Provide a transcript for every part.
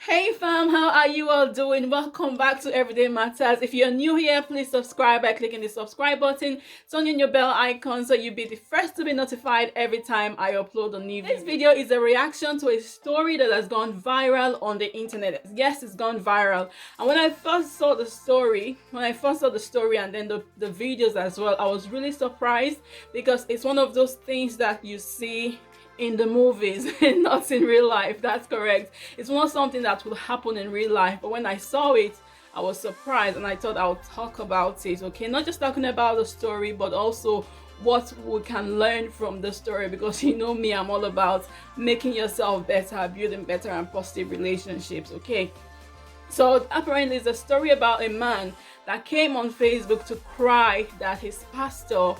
Hey fam, how are you all doing? Welcome back to Everyday Matters. If you're new here, please subscribe by clicking the subscribe button. Turn on your bell icon so you'll be the first to be notified every time I upload a new video. This video is a reaction to a story that has gone viral on the internet. Yes, it's gone viral. And when I first saw the story, and then the videos as well, I was really surprised because it's one of those things that you see in the movies and not in real life. That's correct. It's not something that will happen in real life, but when I saw it, I was surprised and I thought I'll talk about it. Okay, not just talking about the story, but also what we can learn from the story, because you know me, I'm all about making yourself better, building better and positive relationships. Okay, so apparently it's a story about a man that came on Facebook to cry that his pastor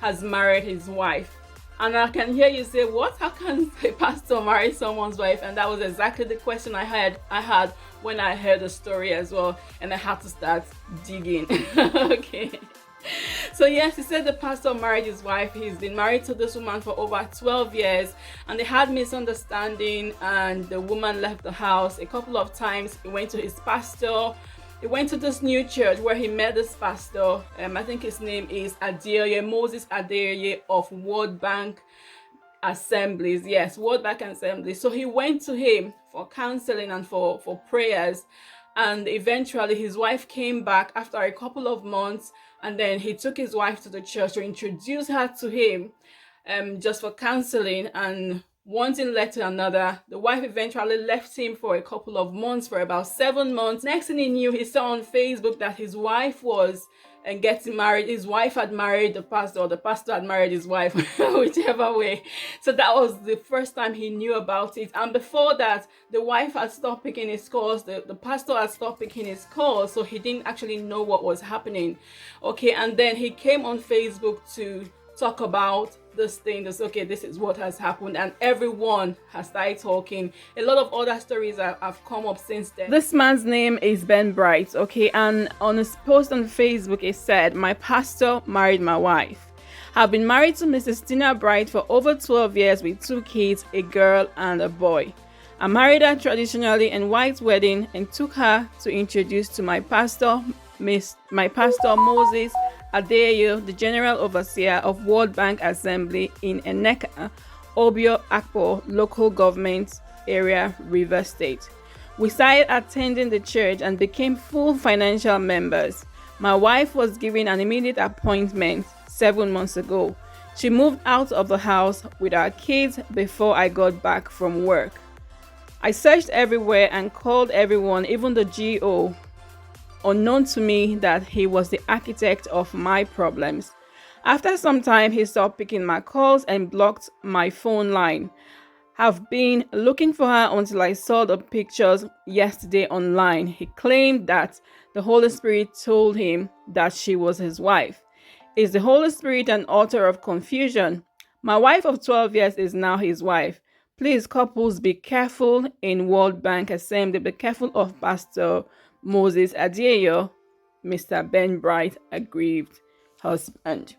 has married his wife. And I can hear you say, what? How can a pastor marry someone's wife? And that was exactly the question I had when I heard the story as well. And I had to start digging. Okay. So yes, he said the pastor married his wife. He's been married to this woman for over 12 years. And they had misunderstanding and the woman left the house a couple of times. He went to his pastor. He went to this new church where he met this pastor. I think his name is Moses Adeyeye of World Bank Assemblies. Yes, World Bank Assemblies. So he went to him for counseling and for prayers. And eventually his wife came back after a couple of months. And then he took his wife to the church to introduce her to him just for counseling. And one thing led to another. The wife eventually left him for a couple of months, for about 7 months. Next thing he knew, he saw on Facebook that his wife was getting married. His wife had married the pastor, or the pastor had married his wife, whichever way. So that was the first time he knew about it. And before that, the wife had stopped picking his calls. The pastor had stopped picking his calls, so he didn't actually know what was happening. Okay, and then he came on Facebook to talk about this thing. Okay, this is what has happened, and everyone has started talking. A lot of other stories have come up since then. This man's name is Ben Bright. Okay, and on his post on Facebook, he said, "My pastor married my wife. I've been married to Mrs. Tina Bright for over 12 years with 2 kids, a girl and a boy. I married her traditionally in white wedding and took her to introduce to my pastor Moses Adeyeye, the General Overseer of World Bank Assembly in Eneka, Obio Akpo local government area, Rivers State. We started attending the church and became full financial members. My wife was given an immediate appointment 7 months ago. She moved out of the house with our kids before I got back from work. I searched everywhere and called everyone, even the GO, unknown to me that he was the architect of my problems. After some time, he stopped picking my calls and blocked my phone line. Have been looking for her until I saw the pictures yesterday online. He claimed that the Holy Spirit told him that she was his wife. Is the Holy Spirit an author of confusion? My wife of 12 years is now his wife. Please, couples, be careful in World Bank Assembly. Be careful of Pastor Moses Adeyeye, Mr. Ben Bright, aggrieved husband."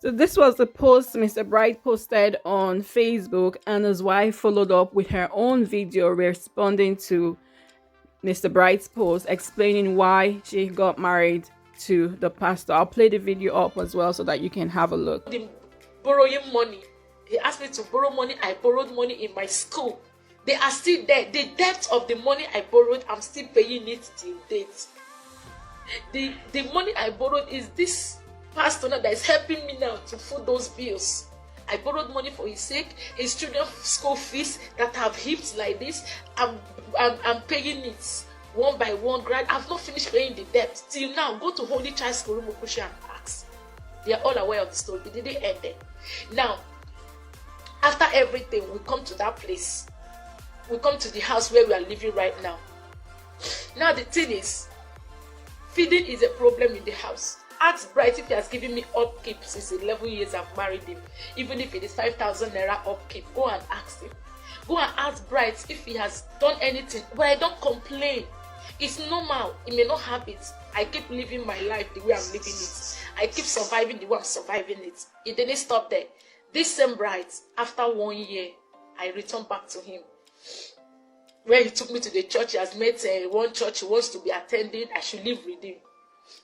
So this was the post Mr. Bright posted on Facebook, and his wife followed up with her own video responding to Mr. Bright's post, explaining why she got married to the pastor. I'll play the video up as well so that you can have a look. Borrowing money. He asked me to borrow money. I borrowed money in my school. They are still there. The debt of the money I borrowed, I'm still paying it till date. The money I borrowed is this pastor now that is helping me now to foot those bills. I borrowed money for his sake, his children's school fees that have heaped like this. I'm paying it one by one. I've not finished paying the debt till now. Go to Holy Child School Mokushi and ask. They are all aware of the story. They didn't end there. Now, after everything, we come to that place. We come to the house where we are living right now. Now the thing is, feeding is a problem in the house. Ask Bright if he has given me upkeep since 11 years I've married him. Even if it is 5,000 naira upkeep, go and ask him. Go and ask Bright if he has done anything. But I don't complain. It's normal. He may not have it. I keep living my life the way I'm living it. I keep surviving the way I'm surviving it. It didn't stop there. This same Bright, after 1 year, I returned back to him. When he took me to the church, he has met one church he wants to be attending. I should leave Redeem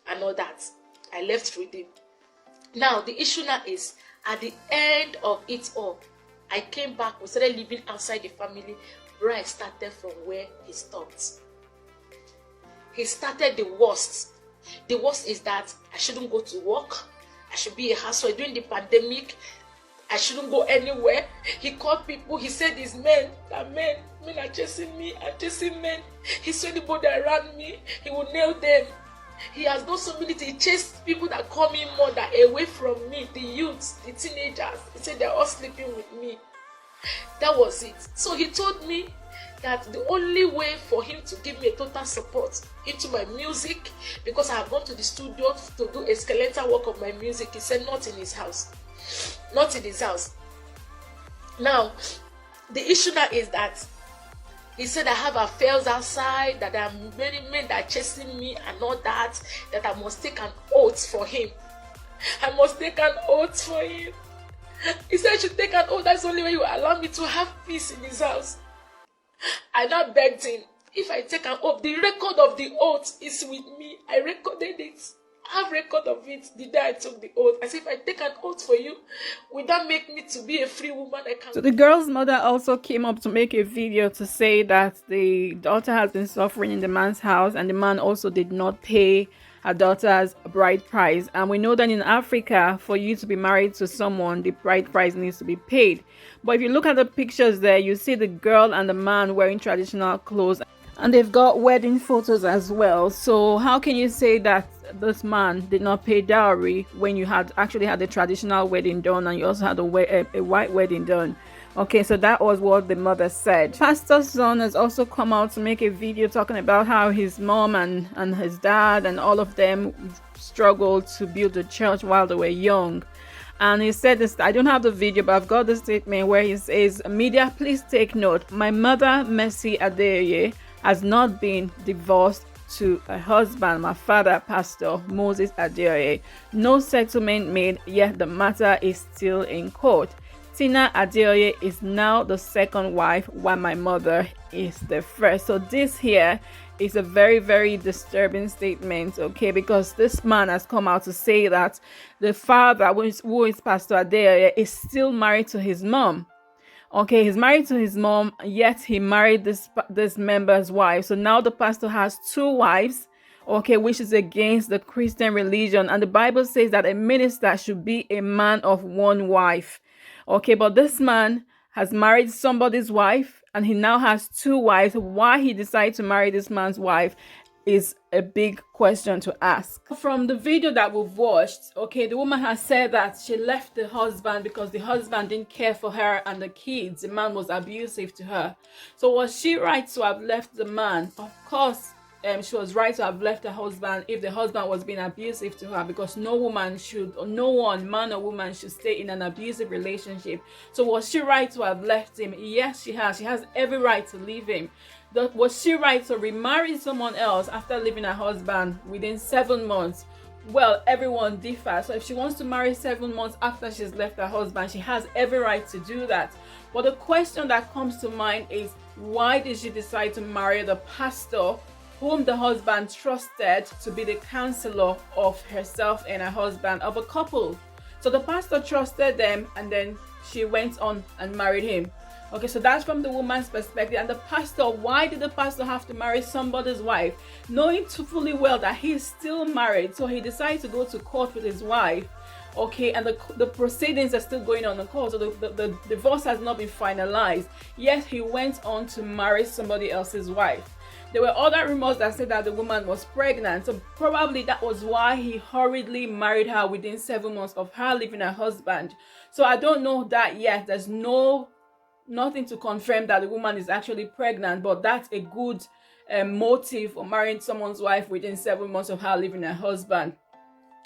and all that. I left Redeem. Now, the issue now is, at the end of it all, I came back. We started living outside the family, where I started from where he stopped. He started the worst. The worst is that I shouldn't go to work. I should be a housewife. During the pandemic, I shouldn't go anywhere. He called people. He said it's men are chasing me, are chasing men. He saw anybody around me, he will nail them. He has done so many things. He chased people that call me mother away from me, the youths, the teenagers. He said they're all sleeping with me. That was it. So he told me that the only way for him to give me a total support into my music, because I have gone to the studio to do a skeletal work of my music, he said not in his house. Not in his house. Now, the issue now is that he said I have affairs outside, that there are many men that are chasing me and all that I must take an oath for him. I must take an oath for him. He said I should take an oath. That's the only way you allow me to have peace in his house. I now begged him, if I take an oath, the record of the oath is with me. I recorded it. I have record of it the day I took the oath. I said, if I take an oath for you, will that make me to be a free woman? I can't. So the girl's mother also came up to make a video to say that the daughter has been suffering in the man's house, and the man also did not pay her daughter's bride price. And we know that in Africa, for you to be married to someone, the bride price needs to be paid. But if you look at the pictures there, you see the girl and the man wearing traditional clothes, and they've got wedding photos as well. So how can you say that this man did not pay dowry when you had actually had a traditional wedding done and you also had a white wedding done? Okay, so that was what the mother said. Pastor's son has also come out to make a video talking about how his mom and his dad and all of them struggled to build a church while they were young. And he said this, I don't have the video, but I've got the statement where he says, media, please take note. My mother, Mercy Adeye, has not been divorced to a husband. My father, Pastor Moses Adeye. No settlement made, yet the matter is still in court. Tina Adeye is now the second wife, while my mother is the first. So this here is a very, very disturbing statement, okay, because this man has come out to say that the father, who is Pastor Adeye, is still married to his mom. Okay, he's married to his mom, yet he married this member's wife. So now the pastor has two wives, okay, which is against the Christian religion. And the Bible says that a minister should be a man of one wife. Okay, but this man has married somebody's wife, and he now has two wives. Why he decided to marry this man's wife is a big question to ask. From the video that we've watched, okay, the woman has said that she left the husband because the husband didn't care for her and the kids. The man was abusive to her. So was she right to have left the man? Of course, she was right to have left her husband if the husband was being abusive to her, because no woman should, or no one, man or woman, should stay in an abusive relationship. So was she right to have left him? Yes, she has. She has every right to leave him. Was she right to remarry someone else after leaving her husband within 7 months? Well, everyone differs. So if she wants to marry 7 months after she's left her husband, she has every right to do that. But the question that comes to mind is, why did she decide to marry the pastor whom the husband trusted to be the counselor of herself and her husband, of a couple? So the pastor trusted them, and then she went on and married him. Okay, so that's from the woman's perspective. And the pastor, why did the pastor have to marry somebody's wife, knowing fully well that he's still married? So he decided to go to court with his wife, okay, and the proceedings are still going on in court, so the divorce has not been finalized, yet he went on to marry somebody else's wife. There were other rumors that said that the woman was pregnant, so probably that was why he hurriedly married her within 7 months of her leaving her husband. So I don't know that yet. There's nothing to confirm that the woman is actually pregnant, but that's a good motive for marrying someone's wife within 7 months of her leaving her husband.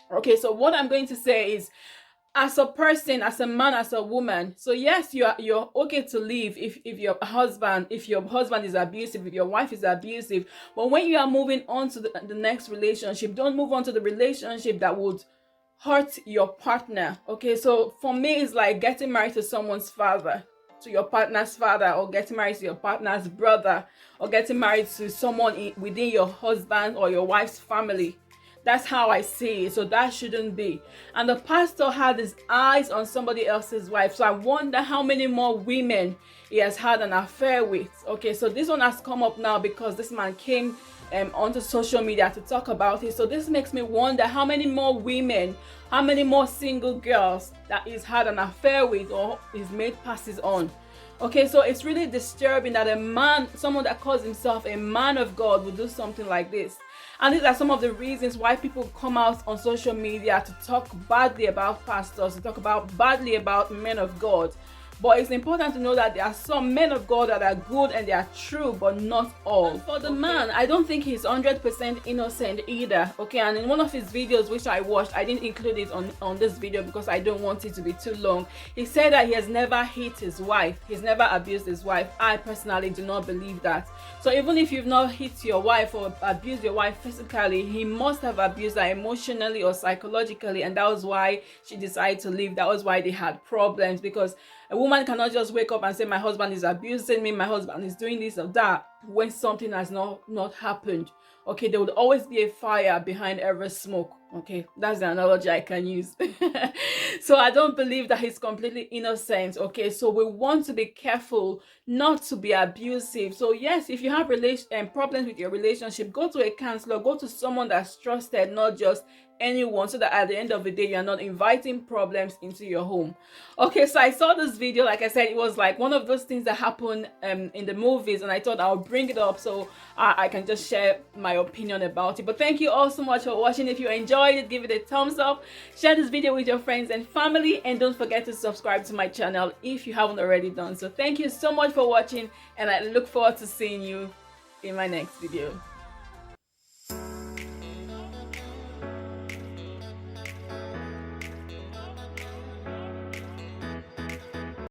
Okay, so what I'm going to say is, as a person, as a man, as a woman, so yes, you're okay to leave if your husband is abusive, if your wife is abusive. But when you are moving on to the next relationship, don't move on to the relationship that would hurt your partner. Okay, so for me, it's like getting married to someone's father. to your partner's father, or getting married to your partner's brother, or getting married to someone within your husband or your wife's family. That's how I see it. So that shouldn't be. And the pastor had his eyes on somebody else's wife. So I wonder how many more women he has had an affair with. Okay, so this one has come up now because this man came onto social media to talk about it. So this makes me wonder how many more women, how many more single girls that he's had an affair with or he's made passes on. Okay, so it's really disturbing that a man, someone that calls himself a man of God, would do something like this. And these are some of the reasons why people come out on social media to talk badly about pastors, to talk badly about men of God. But it's important to know that there are some men of God that are good and they are true, but not all. And for the man, I don't think he's 100% innocent either. Okay, and in one of his videos which I watched, I didn't include it on this video because I don't want it to be too long. He said that he has never hit his wife. He's never abused his wife. I personally do not believe that. So even if you've not hit your wife or abused your wife physically, he must have abused her emotionally or psychologically, and that was why she decided to leave. That was why they had problems, because a woman cannot just wake up and say, my husband is abusing me, my husband is doing this or that, when something has not happened. Okay, there would always be a fire behind every smoke. Okay, that's the analogy I can use. So I don't believe that he's completely innocent. Okay, so we want to be careful not to be abusive. So yes, if you have problems with your relationship, go to a counselor, go to someone that's trusted, not just anyone, so that at the end of the day you are not inviting problems into your home. Okay, so I saw this video. Like I said, it was like one of those things that happen in the movies, and I thought I'll bring it up so I can just share my opinion about it. But thank you all so much for watching. If you enjoyed it, give it a thumbs up, share this video with your friends and family, and don't forget to subscribe to my channel if you haven't already done so. Thank you so much for watching, and I look forward to seeing you in my next video.